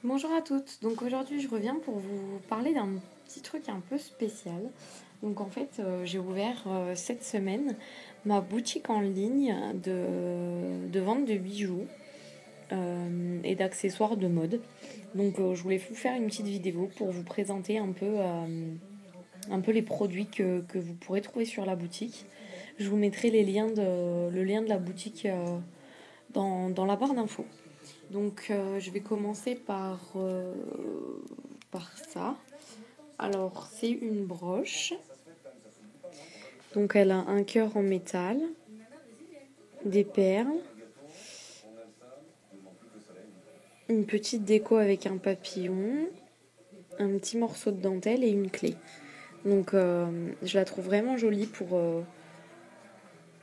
Bonjour à toutes, donc aujourd'hui je reviens pour vous parler d'un petit truc un peu spécial. Donc en fait j'ai ouvert cette semaine ma boutique en ligne de vente de bijoux et d'accessoires de mode. Donc je voulais vous faire une petite vidéo pour vous présenter un peu les produits que vous pourrez trouver sur la boutique. Je vous mettrai le lien de la boutique dans la barre d'infos. Donc je vais commencer par ça. Alors c'est une broche. Donc elle a un cœur en métal, des perles, une petite déco avec un papillon, un petit morceau de dentelle et une clé. Donc je la trouve vraiment jolie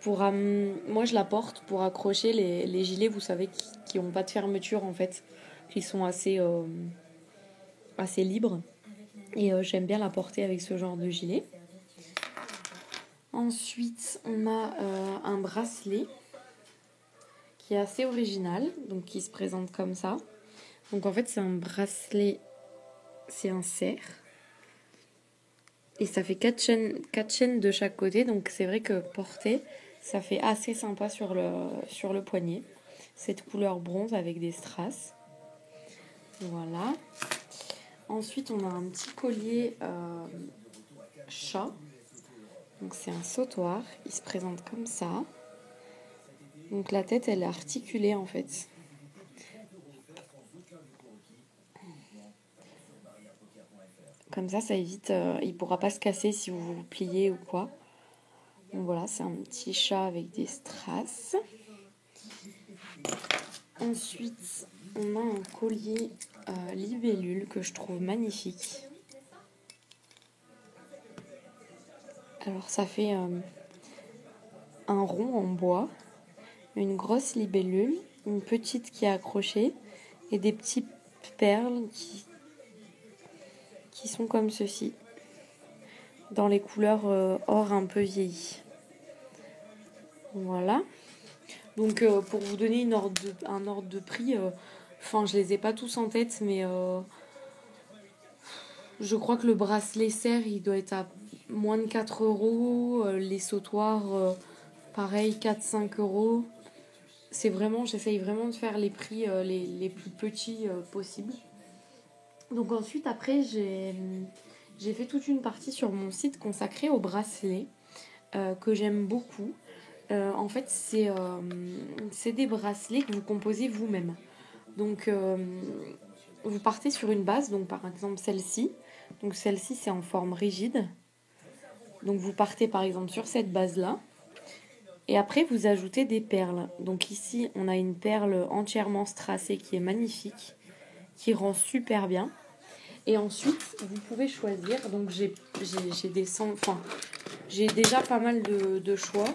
moi je la porte pour accrocher les gilets, vous savez, qui n'ont pas de fermeture en fait, qui sont assez libres. Et j'aime bien la porter avec ce genre de gilet. Ensuite, on a un bracelet qui est assez original, donc qui se présente comme ça. Donc en fait, c'est un bracelet, c'est un cerf. Et ça fait 4 chaînes de chaque côté, donc c'est vrai que porter, ça fait assez sympa sur le poignet. Cette couleur bronze avec des strass. Voilà. Ensuite, on a un petit collier chat. Donc c'est un sautoir, il se présente comme ça. Donc la tête, elle est articulée en fait. Comme ça évite, il ne pourra pas se casser si vous vous pliez ou quoi. Donc voilà, c'est un petit chat avec des strass. Ensuite, on a un collier libellule que je trouve magnifique. Alors ça fait un rond en bois, une grosse libellule, une petite qui est accrochée et des petites perles qui sont comme ceci, dans les couleurs or un peu vieillies. Voilà. Donc pour vous donner un ordre de prix, je les ai pas tous en tête, mais je crois que le bracelet serre, il doit être à moins de 4 euros. Les sautoirs, pareil, 4-5 euros. J'essaye vraiment de faire les prix les plus petits possibles. Donc ensuite, après, j'ai fait toute une partie sur mon site consacrée aux bracelets que j'aime beaucoup. En fait, c'est des bracelets que vous composez vous-même. Donc, vous partez sur une base, donc par exemple celle-ci. Donc celle-ci, c'est en forme rigide. Donc vous partez par exemple sur cette base-là. Et après, vous ajoutez des perles. Donc ici, on a une perle entièrement strassée qui est magnifique, qui rend super bien. Et ensuite, vous pouvez choisir. Donc j'ai déjà pas mal de choix.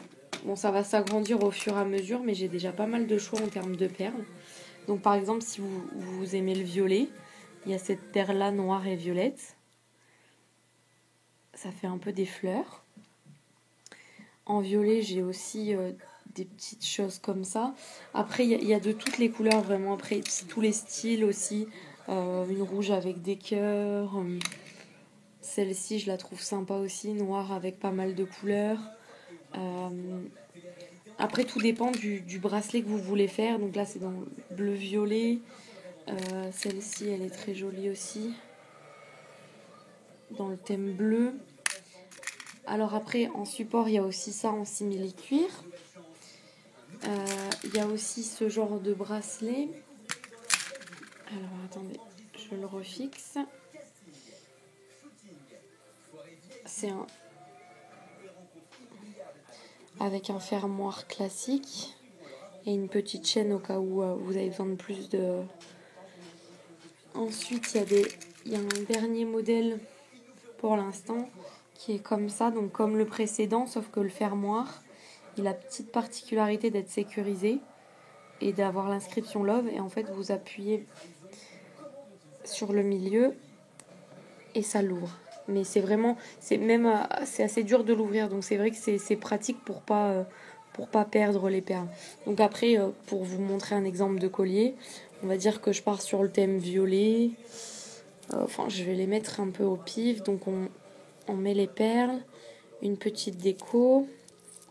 Bon, ça va s'agrandir au fur et à mesure, mais j'ai déjà pas mal de choix en termes de perles. Donc par exemple, si vous aimez le violet, il y a cette perle-là noire et violette. Ça fait un peu des fleurs. En violet, j'ai aussi des petites choses comme ça. Après, il y a de toutes les couleurs, vraiment. Après, tous les styles aussi. Une rouge avec des cœurs. Celle-ci, je la trouve sympa aussi, noire avec pas mal de couleurs. Après, tout dépend du bracelet que vous voulez faire. Donc là, c'est dans bleu-violet. Celle-ci, elle est très jolie aussi, dans le thème bleu. Alors après, en support, il y a aussi ça en simili-cuir. Il y a aussi ce genre de bracelet. Alors attendez, je le refixe. C'est un avec un fermoir classique et une petite chaîne au cas où vous avez besoin de plus de. Ensuite, il y a un dernier modèle pour l'instant qui est comme ça, donc comme le précédent, sauf que le fermoir, il a la petite particularité d'être sécurisé et d'avoir l'inscription Love. Et en fait, vous appuyez sur le milieu et ça l'ouvre. Mais c'est assez dur de l'ouvrir, donc c'est vrai que c'est pratique pour pas pour pas perdre les perles. Donc après, pour vous montrer un exemple de collier, on va dire que je pars sur le thème violet. Enfin, je vais les mettre un peu au pif. Donc on met les perles, une petite déco.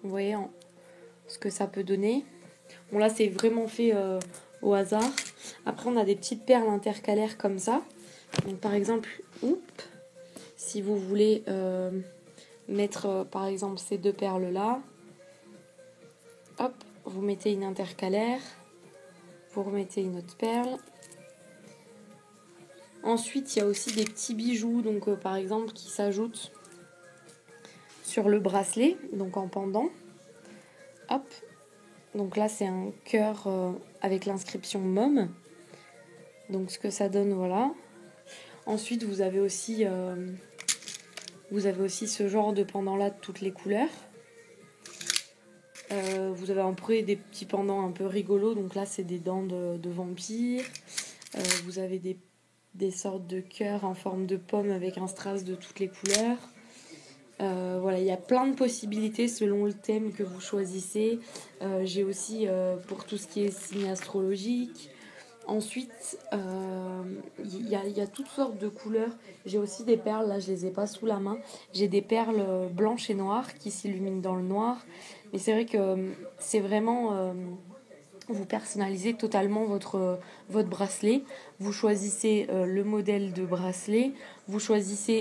Vous voyez ce que ça peut donner. Bon là, c'est vraiment fait au hasard. Après, on a des petites perles intercalaires comme ça. Donc par exemple, si vous voulez mettre par exemple ces deux perles là, hop, vous mettez une intercalaire, vous remettez une autre perle. Ensuite, il y a aussi des petits bijoux, donc par exemple qui s'ajoutent sur le bracelet, donc en pendant. Hop, donc là c'est un cœur avec l'inscription MOM. Donc ce que ça donne, voilà. Ensuite, vous avez aussi ce genre de pendant là de toutes les couleurs. Vous avez après des petits pendants un peu rigolos. Donc là, c'est des dents de vampire. Vous avez des sortes de cœurs en forme de pomme avec un strass de toutes les couleurs. Voilà, il y a plein de possibilités selon le thème que vous choisissez. J'ai aussi pour tout ce qui est signe astrologique. Ensuite, il y a toutes sortes de couleurs. J'ai aussi des perles, là je les ai pas sous la main. J'ai des perles blanches et noires qui s'illuminent dans le noir. Mais c'est vrai que c'est vraiment... vous personnalisez totalement votre bracelet. Vous choisissez le modèle de bracelet.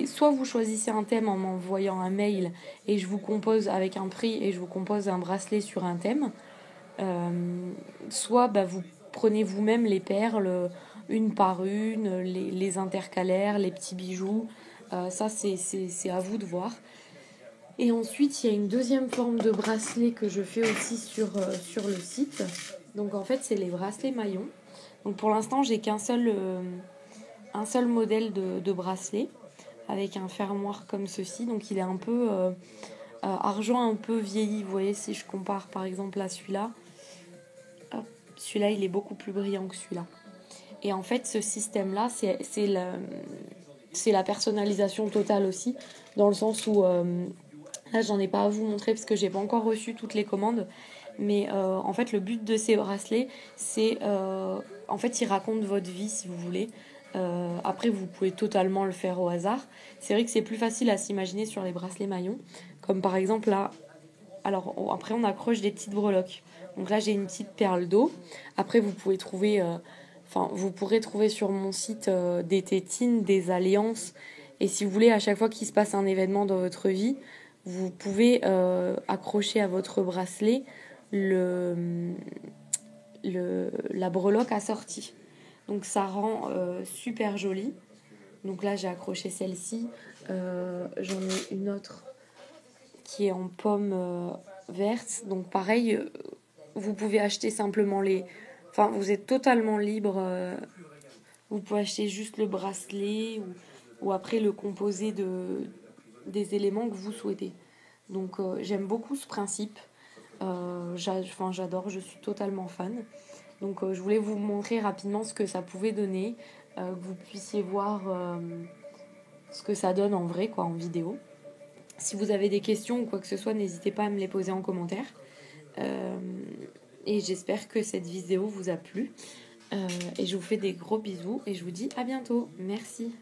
Soit vous choisissez un thème en m'envoyant un mail et je vous compose avec un prix et je vous compose un bracelet sur un thème. Soit vous prenez vous-même les perles une par une, les intercalaires, les petits bijoux. Ça, c'est à vous de voir. Et ensuite, il y a une deuxième forme de bracelet que je fais aussi sur le site. Donc en fait, c'est les bracelets maillons. Donc pour l'instant, j'ai un seul modèle de bracelet avec un fermoir comme ceci. Donc il est un peu argent, un peu vieilli. Vous voyez, si je compare par exemple à celui-là. Celui-là, il est beaucoup plus brillant que celui-là. Et en fait, ce système-là, c'est la personnalisation totale aussi, dans le sens où, là, j'en ai pas à vous montrer parce que j'ai pas encore reçu toutes les commandes, mais en fait, le but de ces bracelets, c'est, en fait, ils racontent votre vie, si vous voulez. Après, vous pouvez totalement le faire au hasard. C'est vrai que c'est plus facile à s'imaginer sur les bracelets maillons, comme par exemple là. Alors, après, on accroche des petites breloques. Donc là, j'ai une petite perle d'eau. Après, vous pourrez trouver sur mon site des tétines, des alliances. Et si vous voulez, à chaque fois qu'il se passe un événement dans votre vie, vous pouvez accrocher à votre bracelet la breloque assortie. Donc ça rend super joli. Donc là, j'ai accroché celle-ci. J'en ai une autre qui est en pomme verte. Donc pareil, vous pouvez acheter simplement vous êtes totalement libre. Vous pouvez acheter juste le bracelet ou après le composer des éléments que vous souhaitez. Donc j'aime beaucoup ce principe. J'adore, je suis totalement fan. Donc je voulais vous montrer rapidement ce que ça pouvait donner, que vous puissiez voir ce que ça donne en vrai, en vidéo. Si vous avez des questions ou quoi que ce soit, n'hésitez pas à me les poser en commentaire. Et j'espère que cette vidéo vous a plu. Et je vous fais des gros bisous et je vous dis à bientôt. Merci.